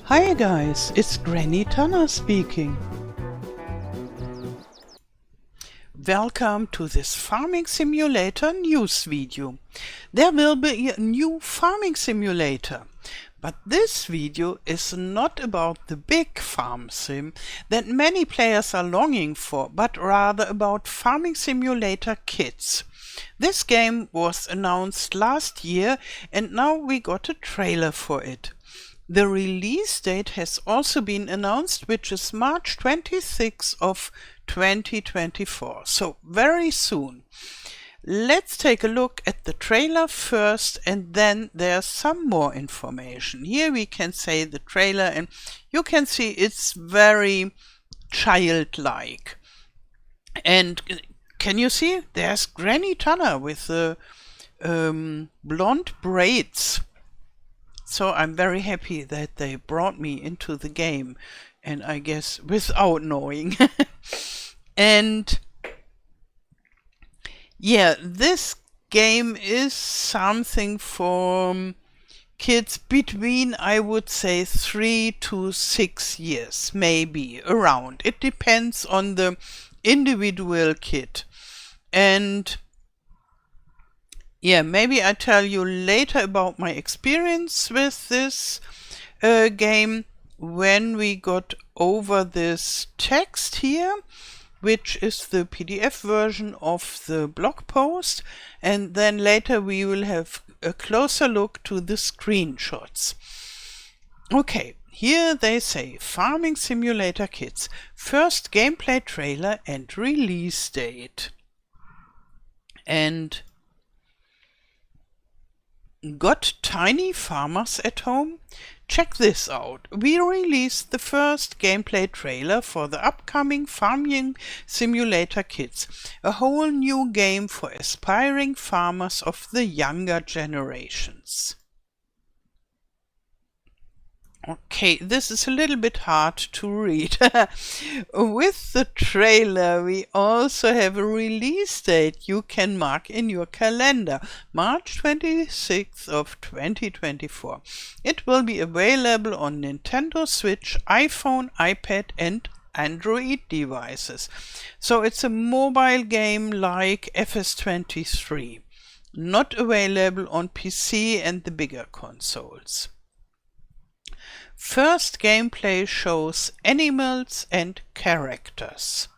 Hi guys, it's Granny Tanner speaking. Welcome to this Farming Simulator news video. There will be a new farming simulator, but this video is not about the big farm sim that many players are longing for, but rather about Farming Simulator Kids. This game was announced last year and now we got a trailer for it. The release date has also been announced, which is March 26th of 2024, so very soon. Let's take a look at the trailer first and then there's some more information. Here we can say the trailer and you can see it's very childlike. And can you see? There's Granny Tanner with the blonde braids. So I'm very happy that they brought me into the game, and I guess without knowing. And yeah, this game is something for kids between, I would say, 3 to 6 years, maybe around. It depends on the individual kid. And yeah, maybe I tell you later about my experience with this game when we got over this text here, which is the PDF version of the blog post, and then later we will have a closer look to the screenshots. Okay, here they say Farming Simulator Kids, first gameplay trailer and release date. And got tiny farmers at home? Check this out. We released the first gameplay trailer for the upcoming Farming Simulator Kids, a whole new game for aspiring farmers of the younger generations. Okay, this is a little bit hard to read. With the trailer, we also have a release date you can mark in your calendar, March 26th of 2024. It will be available on Nintendo Switch, iPhone, iPad and Android devices. So it's a mobile game like FS23, not available on PC and the bigger consoles. First gameplay shows animals and characters.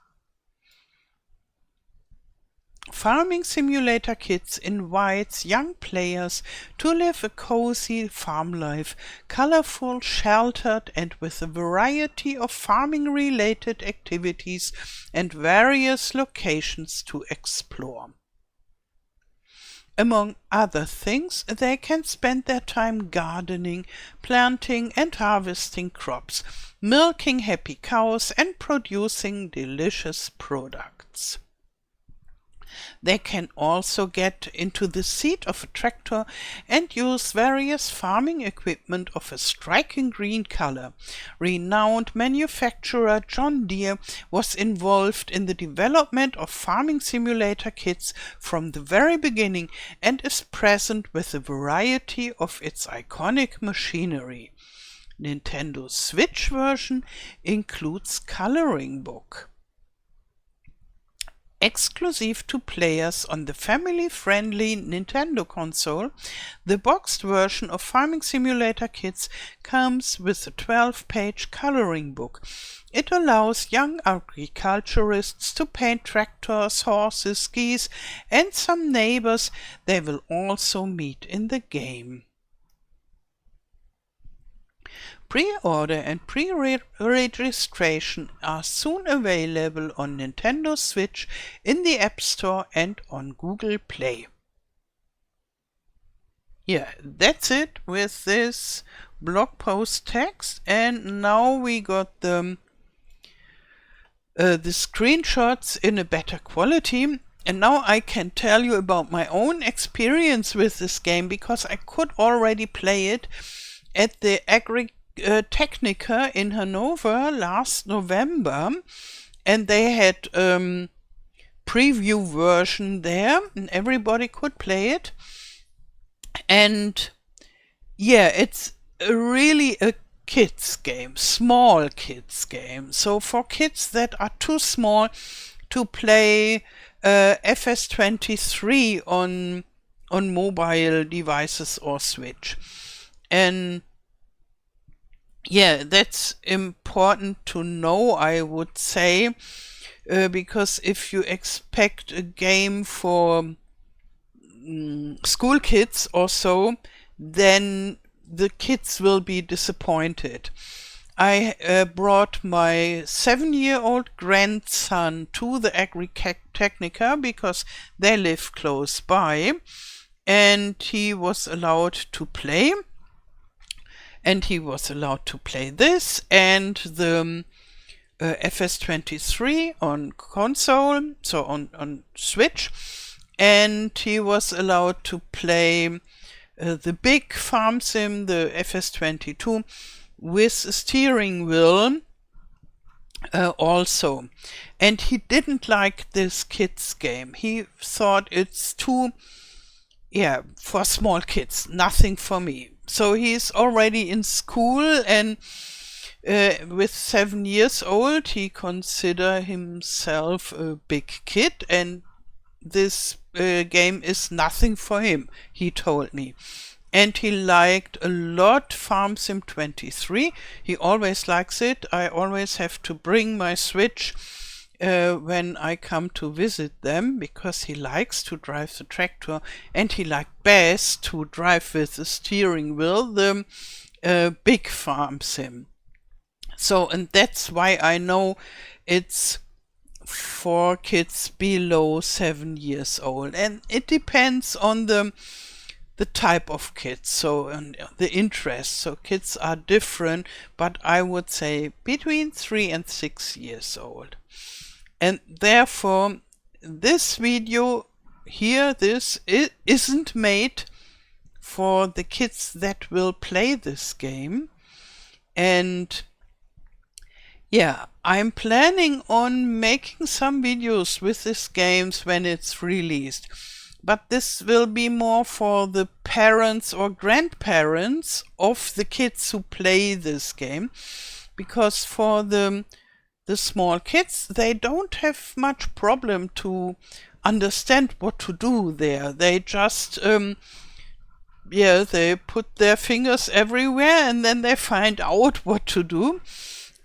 Farming Simulator Kids invites young players to live a cozy farm life, colorful, sheltered, and with a variety of farming-related activities and various locations to explore. Among other things, they can spend their time gardening, planting and harvesting crops, milking happy cows and producing delicious products. They can also get into the seat of a tractor and use various farming equipment of a striking green color. Renowned manufacturer John Deere was involved in the development of Farming Simulator Kids from the very beginning and is present with a variety of its iconic machinery. Nintendo Switch version includes coloring book. Exclusive to players on the family-friendly Nintendo console, the boxed version of Farming Simulator Kids comes with a 12-page coloring book. It allows young agriculturists to paint tractors, horses, geese, and some neighbors they will also meet in the game. Pre-order and pre-registration are soon available on Nintendo Switch, in the App Store and on Google Play. Yeah, that's it with this blog post text, and now we got the screenshots in a better quality. And now I can tell you about my own experience with this game, because I could already play it at the Technica in Hanover last November, and they had preview version there and everybody could play it. And yeah, it's really a kids game, small kids game. So for kids that are too small to play FS23 on mobile devices or Switch. And yeah, that's important to know, I would say, because if you expect a game for school kids or so, then the kids will be disappointed. I brought my 7-year-old grandson to the Agritechnica because they live close by, and he was allowed to play. And he was allowed to play this and the FS23 on console, so on Switch, and he was allowed to play the big FarmSim, the FS22, with a steering wheel also. And he didn't like this kids game. He thought it's too, for small kids, nothing for me. So he's already in school, and with 7 years old, he consider himself a big kid, and this game is nothing for him, he told me. And he liked a lot FarmSim 23. He always likes it. I always have to bring my Switch when I come to visit them, because he likes to drive the tractor, and he liked best to drive with the steering wheel the big FarmSim. So, and that's why I know it's for kids below 7 years old, and it depends on the type of kids, so and the interest. So kids are different, but I would say between 3 and 6 years old. And therefore this video here, this isn't made for the kids that will play this game. And yeah, I'm planning on making some videos with these games when it's released. But this will be more for the parents or grandparents of the kids who play this game. Because for the small kids, they don't have much problem to understand what to do there. They just, they put their fingers everywhere and then they find out what to do.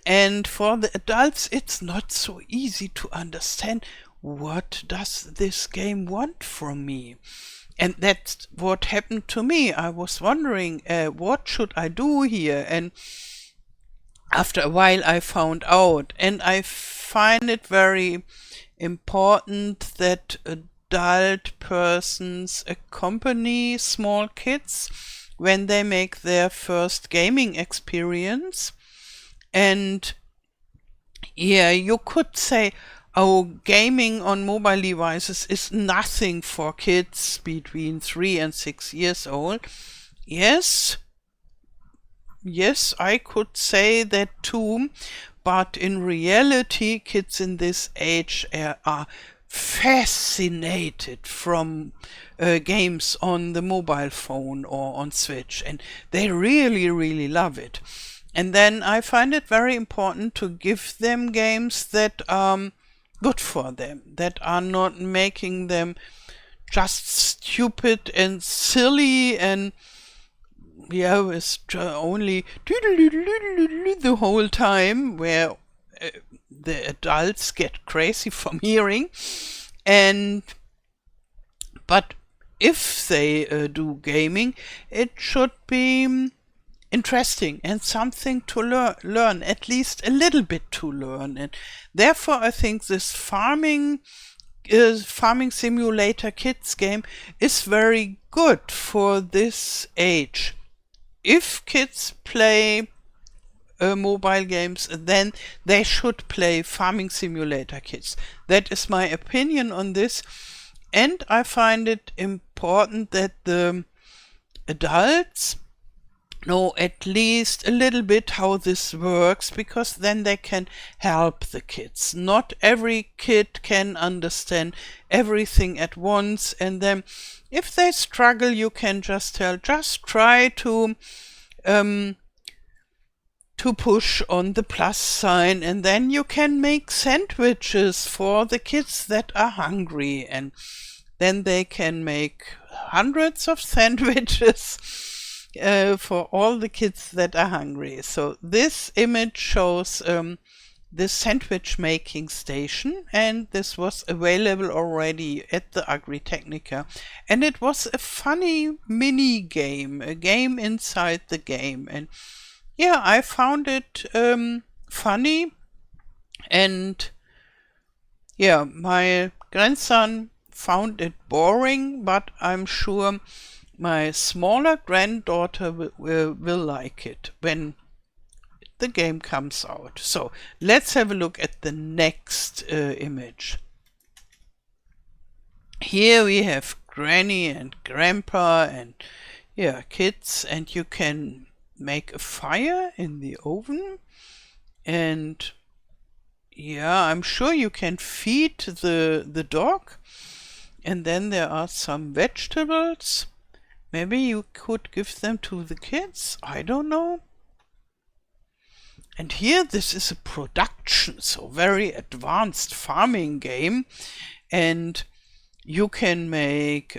And for the adults, it's not so easy to understand, what does this game want from me? And that's what happened to me. I was wondering, what should I do here? And after a while I found out, and I find it very important that adult persons accompany small kids when they make their first gaming experience. And yeah, you could say, oh, gaming on mobile devices is nothing for kids between 3 and 6 years old. Yes, I could say that too, but in reality, kids in this age are fascinated from games on the mobile phone or on Switch, and they really, really love it. And then I find it very important to give them games that are good for them, that are not making them just stupid and silly and it's only the whole time, where the adults get crazy from hearing. But if they do gaming, it should be interesting and something to learn, at least a little bit to learn. And therefore I think this farming simulator kids game is very good for this age. If kids play mobile games, then they should play Farming Simulator Kids. That is my opinion on this, and I find it important that the adults know at least a little bit how this works, because then they can help the kids. Not every kid can understand everything at once, and then if they struggle, you can just tell, just try to to push on the plus sign, and then you can make sandwiches for the kids that are hungry, and then they can make hundreds of sandwiches for all the kids that are hungry. So this image shows the sandwich making station, and this was available already at the Agritechnica, and it was a funny mini game, a game inside the game, and yeah, I found it funny, and yeah, my grandson found it boring, but I'm sure my smaller granddaughter will like it when the game comes out. So let's have a look at the next image. Here we have Granny and Grandpa and yeah, kids, and you can make a fire in the oven, and yeah, I'm sure you can feed the dog, and then there are some vegetables. Maybe you could give them to the kids, I don't know. And here this is a production, so very advanced farming game, and you can make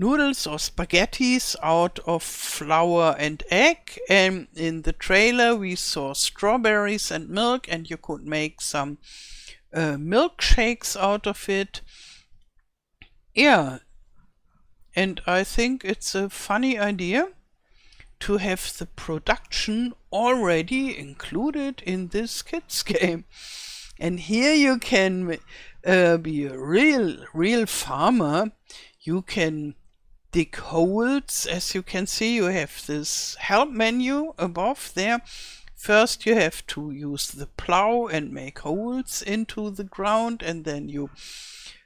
noodles or spaghettis out of flour and egg, and in the trailer we saw strawberries and milk, and you could make some milkshakes out of it. Yeah, and I think it's a funny idea to have the production already included in this kids game. And here you can be a real farmer. You can dig holes. As you can see, you have this help menu above there. First you have to use the plow and make holes into the ground, and then you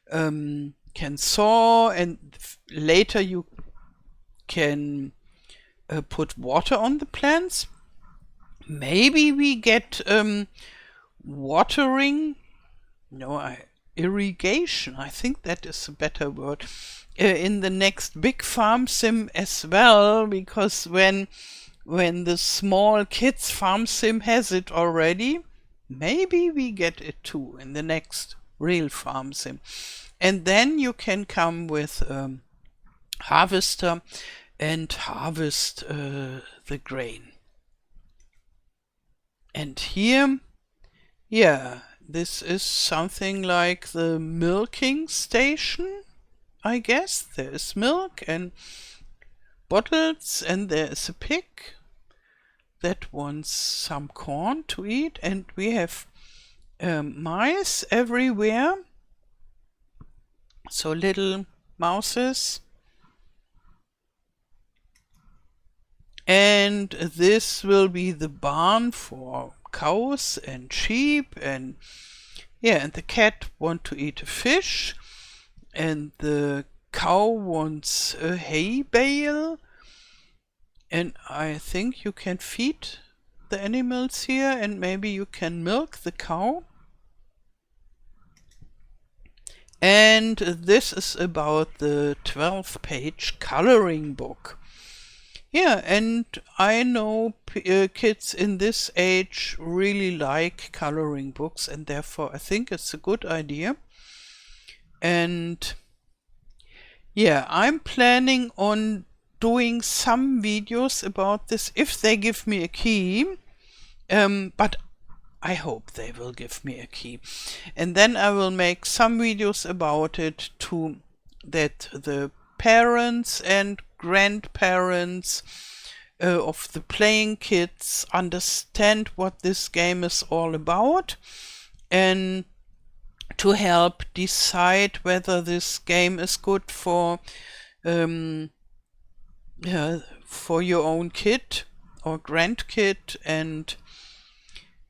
can saw, and later you can put water on the plants. Maybe we get watering, no, irrigation, I think that is a better word, in the next big farm sim as well, because when the small kids farm sim has it already, maybe we get it too in the next real farm sim. And then you can come with harvester and harvest the grain. And here, yeah, this is something like the milking station, I guess. There is milk and bottles, and there is a pig that wants some corn to eat, and we have mice everywhere, so little mouses. And this will be the barn for cows and sheep, and yeah, and the cat wants to eat a fish, and the cow wants a hay bale, and I think you can feed the animals here, and maybe you can milk the cow. And this is about the 12-page coloring book. Yeah, and I know kids in this age really like coloring books, and therefore I think it's a good idea. And yeah, I'm planning on doing some videos about this if they give me a key, but I hope they will give me a key. And then I will make some videos about it too, that the parents and grandparents of the playing kids understand what this game is all about, and to help decide whether this game is good for your own kid or grandkid, and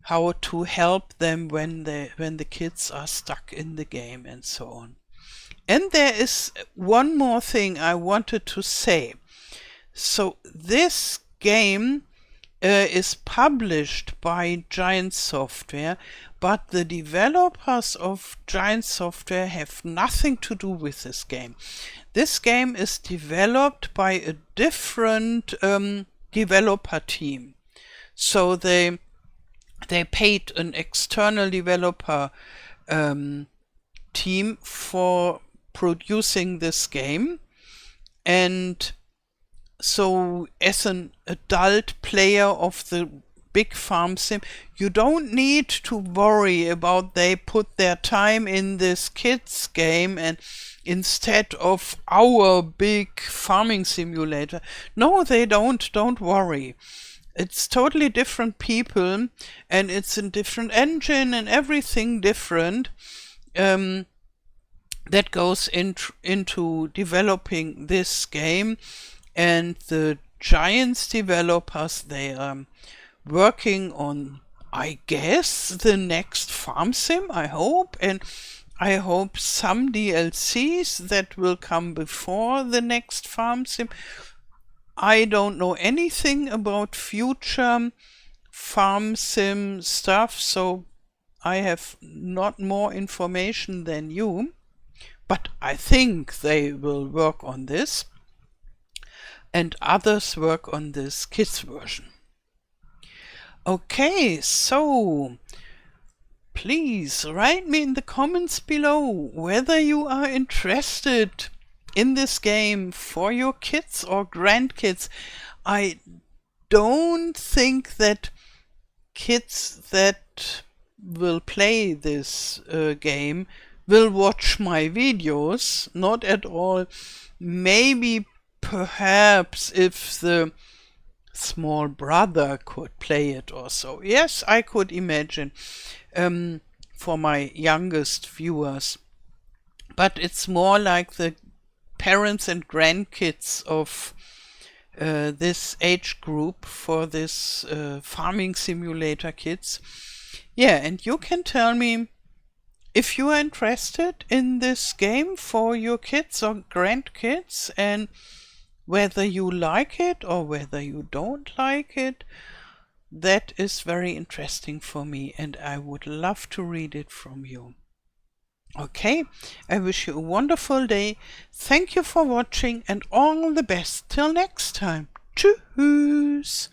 how to help them when the kids are stuck in the game and so on. And there is one more thing I wanted to say. So this game is published by Giant Software, but the developers of Giant Software have nothing to do with this game. This game is developed by a different developer team. So they paid an external developer team for producing this game. And so as an adult player of the big FarmSim, you don't need to worry about they put their time in this kids game and instead of our big farming simulator. No, they don't worry. It's totally different people, and it's a different engine and everything different that goes into developing this game. And the Giants developers, they are working on, I guess, the next FarmSim, I hope, and I hope some DLCs that will come before the next FarmSim. I don't know anything about future FarmSim stuff, so I have not more information than you, but I think they will work on this, and others work on this kids version. Okay, so please write me in the comments below whether you are interested in this game for your kids or grandkids. I don't think that kids that will play this game will watch my videos, not at all. Maybe perhaps if the small brother could play it or so. Yes, I could imagine for my youngest viewers. But it's more like the parents and grandkids of this age group for this farming simulator kids. Yeah, and you can tell me if you are interested in this game for your kids or grandkids, and whether you like it or whether you don't like it. That is very interesting for me, and I would love to read it from you. Okay, I wish you a wonderful day. Thank you for watching and all the best. Till next time. Tschüss.